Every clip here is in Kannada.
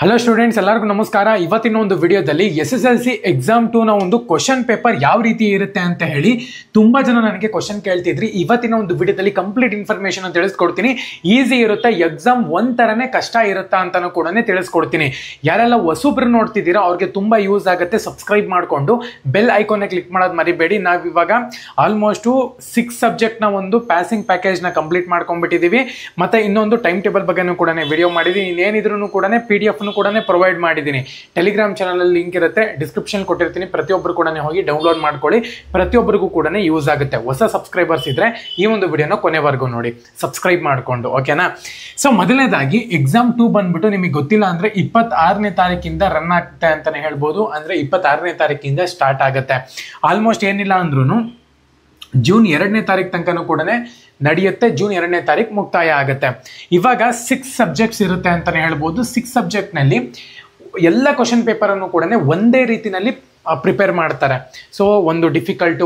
ಹಲೋ ಸ್ಟೂಡೆಂಟ್ಸ್, ಎಲ್ಲರಿಗೂ ನಮಸ್ಕಾರ. ಇವತ್ತಿನ ಒಂದು ವಿಡಿಯೋದಲ್ಲಿ SSLC ಎಕ್ಸಾಮ್ 2ನ ಒಂದು ಕ್ವಶನ್ ಪೇಪರ್ ಯಾವ ರೀತಿ ಇರುತ್ತೆ ಅಂತ ಹೇಳಿ ತುಂಬಾ ಜನ ನನಗೆ ಕ್ವಶನ್ ಕೇಳ್ತಿದ್ರಿ. ಇವತ್ತಿನ ಒಂದು ವಿಡಿಯೋದಲ್ಲಿ ಕಂಪ್ಲೀಟ್ ಇನ್ಫಾರ್ಮೇಶನ್ ತಿಳಿಸ್ಕೊಡ್ತೀನಿ. ಈಸಿ ಇರುತ್ತೆ, ಎಕ್ಸಾಮ್ ಒಂದ್ ತರನೇ ಕಷ್ಟ ಇರುತ್ತಾ ಅಂತಾನು ಕೂಡ ತಿಳಿಸ್ಕೊಡ್ತೀನಿ. ಯಾರೆಲ್ಲ ಹೊಸಬ್ರು ನೋಡ್ತಿದ್ದೀರಾ ಅವ್ರಿಗೆ ತುಂಬಾ ಯೂಸ್ ಆಗುತ್ತೆ. ಸಬ್ಸ್ಕ್ರೈಬ್ ಮಾಡ್ಕೊಂಡು ಬೆಲ್ ಐಕಾನ್ ಕ್ಲಿಕ್ ಮಾಡೋದು ಮರಿಬೇಡಿ. ನಾವಿವಾಗ ಆಲ್ಮೋಸ್ಟ್ 6 ಸಬ್ಜೆಕ್ಟ್ನ ಒಂದು ಪ್ಯಾಸಿಂಗ್ ಪ್ಯಾಕೇಜ್ನ ಕಂಪ್ಲೀಟ್ ಮಾಡ್ಕೊಂಡ್ಬಿಟ್ಟಿದ್ದೀವಿ. ಮತ್ತೆ ಇನ್ನೊಂದು ಟೈಮ್ ಟೇಬಲ್ ಬಗ್ಗೆನೂ ಕೂಡ ವಿಡಿಯೋ ಮಾಡಿದ್ದೀನಿ. ಇನ್ನೇನಿದ್ರು ಕೂಡ PDF ಕೂಡ ಪ್ರೊವೈಡ್ ಮಾಡಿದ್ದೀನಿ. ಟೆಲಿಗ್ರಾಮ್ ಚಾನಲ್ ಅಲ್ಲಿ ಲಿಂಕ್ ಇರುತ್ತೆ, ಡಿಸ್ಕ್ರಿಪ್ಷನ್ ಕೊಟ್ಟಿರ್ತೀನಿ. ಪ್ರತಿಯೊಬ್ಬರು ಕೂಡ ಹೋಗಿ ಡೌನ್ಲೋಡ್ ಮಾಡ್ಕೊಳ್ಳಿ. ಪ್ರತಿಯೊಬ್ಬರಿಗೂ ಕೂಡ ಯೂಸ್ ಆಗುತ್ತೆ. ಹೊಸ ಸಬ್ಸ್ಕ್ರೈಬರ್ಸ್ ಇದ್ರೆ ಈ ಒಂದು ವಿಡಿಯೋನ ಕೊನೆವರೆಗೂ ನೋಡಿ, ಸಬ್ಸ್ಕ್ರೈಬ್ ಮಾಡ್ಕೊಂಡು, ಓಕೆನಾ? ಸೊ ಮೊದಲನೇದಾಗಿ ಎಕ್ಸಾಮ್ 2 ಬಂದ್ಬಿಟ್ಟು ನಿಮಗೆ ಗೊತ್ತಿಲ್ಲ ಅಂದ್ರೆ 26ನೇ ತಾರೀಕಿಂದ ರನ್ ಆಗುತ್ತೆ ಅಂತಾನೆ ಹೇಳ್ಬೋದು. ಅಂದ್ರೆ 26ನೇ ತಾರೀಕಿಂದ ಸ್ಟಾರ್ಟ್ ಆಗುತ್ತೆ. ಆಲ್ಮೋಸ್ಟ್ ಏನಿಲ್ಲ ಅಂದ್ರೂ ಜೂನ್ 2ನೇ ತಾರೀಕು ತನಕನೂ ಕೂಡ ನಡೆಯುತ್ತೆ. ಜೂನ್ 2ನೇ ತಾರೀಕು ಮುಕ್ತಾಯ ಆಗುತ್ತೆ. ಇವಾಗ 6 ಸಬ್ಜೆಕ್ಟ್ಸ್ ಇರುತ್ತೆ ಅಂತಾನೆ ಹೇಳ್ಬೋದು. 6 ಸಬ್ಜೆಕ್ಟ್ನಲ್ಲಿ ಎಲ್ಲ ಕ್ವಶನ್ ಪೇಪರನ್ನು ಕೂಡ ಒಂದೇ ರೀತಿನಲ್ಲಿ ಪ್ರಿಪೇರ್ ಮಾಡ್ತಾರೆ. ಸೊ ಒಂದು ಡಿಫಿಕಲ್ಟು,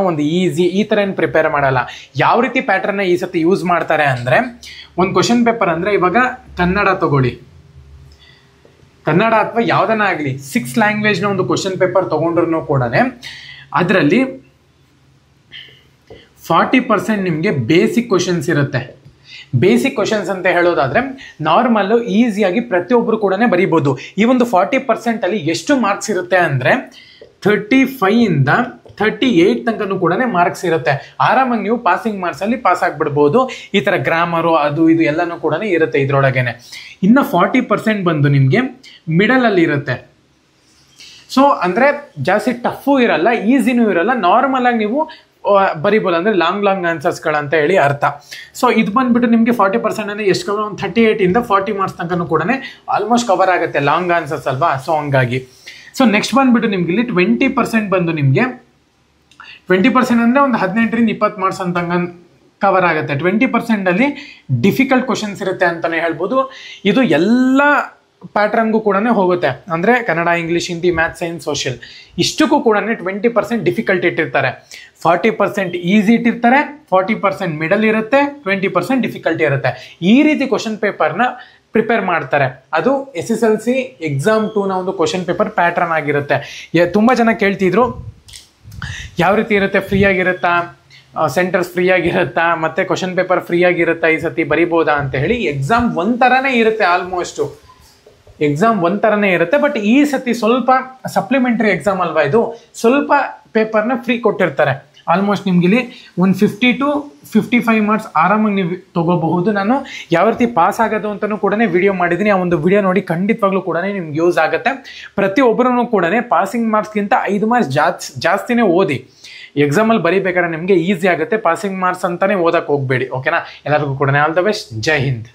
ಒಂದು ಈಸಿ, ಈ ಥರ ಏನು ಪ್ರಿಪೇರ್ ಮಾಡಲ್ಲ. ಯಾವ ರೀತಿ ಪ್ಯಾಟರ್ನ ಈ ಸತಿ ಯೂಸ್ ಮಾಡ್ತಾರೆ ಅಂದರೆ, ಒಂದು ಕ್ವಶನ್ ಪೇಪರ್ ಅಂದರೆ ಇವಾಗ ಕನ್ನಡ ತಗೊಳ್ಳಿ, ಕನ್ನಡ ಅಥವಾ ಯಾವುದನ್ನ ಆಗಲಿ 6 ಲ್ಯಾಂಗ್ವೇಜ್ನ ಒಂದು ಕ್ವಶನ್ ಪೇಪರ್ ತೊಗೊಂಡ್ರು ಕೂಡ ಅದರಲ್ಲಿ 40% ನಿಮಗೆ ಬೇಸಿಕ್ ಕ್ವಶನ್ಸ್ ಇರುತ್ತೆ. ಬೇಸಿಕ್ ಕ್ವಶನ್ಸ್ ಅಂತ ಹೇಳೋದಾದ್ರೆ ನಾರ್ಮಲ್ಲು ಈಸಿಯಾಗಿ ಪ್ರತಿಯೊಬ್ಬರು ಕೂಡ ಬರೀಬೋದು. ಈ ಒಂದು 40% ಅಲ್ಲಿ ಎಷ್ಟು ಮಾರ್ಕ್ಸ್ ಇರುತ್ತೆ ಅಂದರೆ 35 ಇಂದ 38 ತನಕನೂ ಕೂಡ ಮಾರ್ಕ್ಸ್ ಇರುತ್ತೆ. ಆರಾಮಾಗಿ ನೀವು ಪಾಸಿಂಗ್ ಮಾರ್ಕ್ಸಲ್ಲಿ ಪಾಸ್ ಆಗಿಬಿಡ್ಬೋದು. ಈ ಥರ ಗ್ರಾಮರು ಅದು ಇದು ಎಲ್ಲನೂ ಕೂಡ ಇರುತ್ತೆ ಇದರೊಳಗೇನೆ. ಇನ್ನು 40% ಬಂದು ನಿಮಗೆ ಮಿಡಲಲ್ಲಿ ಇರುತ್ತೆ. ಸೊ ಅಂದರೆ ಜಾಸ್ತಿ ಟಫು ಇರಲ್ಲ, ಈಸಿನೂ ಇರಲ್ಲ, ನಾರ್ಮಲ್ ಆಗಿ ನೀವು ಬರೀಬೋದು. ಅಂದರೆ ಲಾಂಗ್ ಆನ್ಸರ್ಸ್ಗಳಂತ ಹೇಳಿ ಅರ್ಥ. ಸೊ ಇದು ಬಂದ್ಬಿಟ್ಟು ನಿಮಗೆ 40% ಅಂದರೆ ಎಷ್ಟು ಕವರ್, ಒಂದು 38 ಇಂದ 40 ಮಾರ್ಕ್ಸ್ ತನಕ ಕೂಡ ಆಲ್ಮೋಸ್ಟ್ ಕವರ್ ಆಗುತ್ತೆ. ಲಾಂಗ್ ಆನ್ಸರ್ಸ್ ಅಲ್ವಾ, ಸೊ ಹಂಗಾಗಿ. ಸೊ ನೆಕ್ಸ್ಟ್ ಬಂದ್ಬಿಟ್ಟು ನಿಮ್ಗೆ ಇಲ್ಲಿ 20% ಬಂದು ನಿಮಗೆ 20% ಅಂದರೆ ಒಂದು 18ರಿಂದ 20 ಮಾರ್ಕ್ಸ್ ಅಂತ ಕವರ್ ಆಗುತ್ತೆ. 20% ಅಲ್ಲಿ ಡಿಫಿಕಲ್ಟ್ ಕ್ವಶನ್ಸ್ ಇರುತ್ತೆ ಅಂತಲೇ ಹೇಳ್ಬೋದು. ಇದು ಎಲ್ಲ ಪ್ಯಾಟ್ರನ್ಗೂ ಕೂಡ ಹೋಗುತ್ತೆ. ಅಂದರೆ Kannada, English, Hindi, maths, science, social ಇಷ್ಟಕ್ಕೂ ಕೂಡ 20% ಡಿಫಿಕಲ್ಟ್ ಇಟ್ಟಿರ್ತಾರೆ. 40% ಈಸಿ ಇಟ್ಟಿರ್ತಾರೆ, 40% ಮಿಡಲ್ ಇರುತ್ತೆ, 20% ಡಿಫಿಕಲ್ಟಿ ಇರುತ್ತೆ. ಈ ರೀತಿ ಕ್ವಶನ್ ಪೇಪರ್ನ ಪ್ರಿಪೇರ್ ಮಾಡ್ತಾರೆ. ಅದು SSLC ಎಕ್ಸಾಮ್ 2ನ ಒಂದು ಕ್ವಶನ್ ಪೇಪರ್ ಪ್ಯಾಟ್ರನ್ ಆಗಿರುತ್ತೆ. ತುಂಬ ಜನ ಕೇಳ್ತಿದ್ರು ಯಾವ ರೀತಿ ಇರುತ್ತೆ, ಫ್ರೀ ಆಗಿರುತ್ತಾ, ಸೆಂಟರ್ಸ್ ಫ್ರೀ ಆಗಿರುತ್ತಾ, ಮತ್ತು ಕ್ವಶನ್ ಪೇಪರ್ ಫ್ರೀ ಆಗಿರುತ್ತಾ, ಈ ಸತಿ ಬರಿಬೋದಾ ಅಂತ ಹೇಳಿ. ಎಕ್ಸಾಮ್ ಒಂಥರನೇ ಇರುತ್ತೆ, ಆಲ್ಮೋಸ್ಟು ಎಕ್ಸಾಮ್ ಒಂಥರನೇ ಇರುತ್ತೆ. ಬಟ್ ಈ ಸತಿ ಸ್ವಲ್ಪ ಸಪ್ಲಿಮೆಂಟ್ರಿ ಎಕ್ಸಾಮ್ ಅಲ್ವಾ, ಇದು ಸ್ವಲ್ಪ ಪೇಪರ್ನ ಫ್ರೀ ಕೊಟ್ಟಿರ್ತಾರೆ. ಆಲ್ಮೋಸ್ಟ್ ನಿಮ್ಗೆ ಇಲ್ಲಿ ಒಂದು 50 to 55 ಮಾರ್ಕ್ಸ್ ಆರಾಮಾಗಿ ನೀವು ತೊಗೋಬಹುದು. ನಾನು ಯಾವ ರೀತಿ ಪಾಸ್ ಆಗೋದು ಅಂತಲೂ ಕೂಡ ವಿಡಿಯೋ ಮಾಡಿದ್ದೀನಿ. ಆ ಒಂದು ವಿಡಿಯೋ ನೋಡಿ ಖಂಡಿತವಾಗ್ಲೂ ಕೂಡ ನಿಮ್ಗೆ ಯೂಸ್ ಆಗುತ್ತೆ. ಪ್ರತಿಯೊಬ್ಬರೂ ಕೂಡ ಪಾಸಿಂಗ್ ಮಾರ್ಕ್ಸ್ಗಿಂತ 5 ಮಾರ್ಕ್ಸ್ ಜಾಸ್ತಿನೇ ಓದಿ. ಎಕ್ಸಾಮಲ್ಲಿ ಬರೀಬೇಕಾದ್ರೆ ನಿಮಗೆ ಈಸಿ ಆಗುತ್ತೆ. ಪಾಸಿಂಗ್ ಮಾರ್ಕ್ಸ್ ಅಂತಾನೆ ಓದಕ್ಕೆ ಹೋಗಬೇಡಿ, ಓಕೆನಾ? ಎಲ್ಲರಿಗೂ ಕೂಡ all the best. Jai Hind.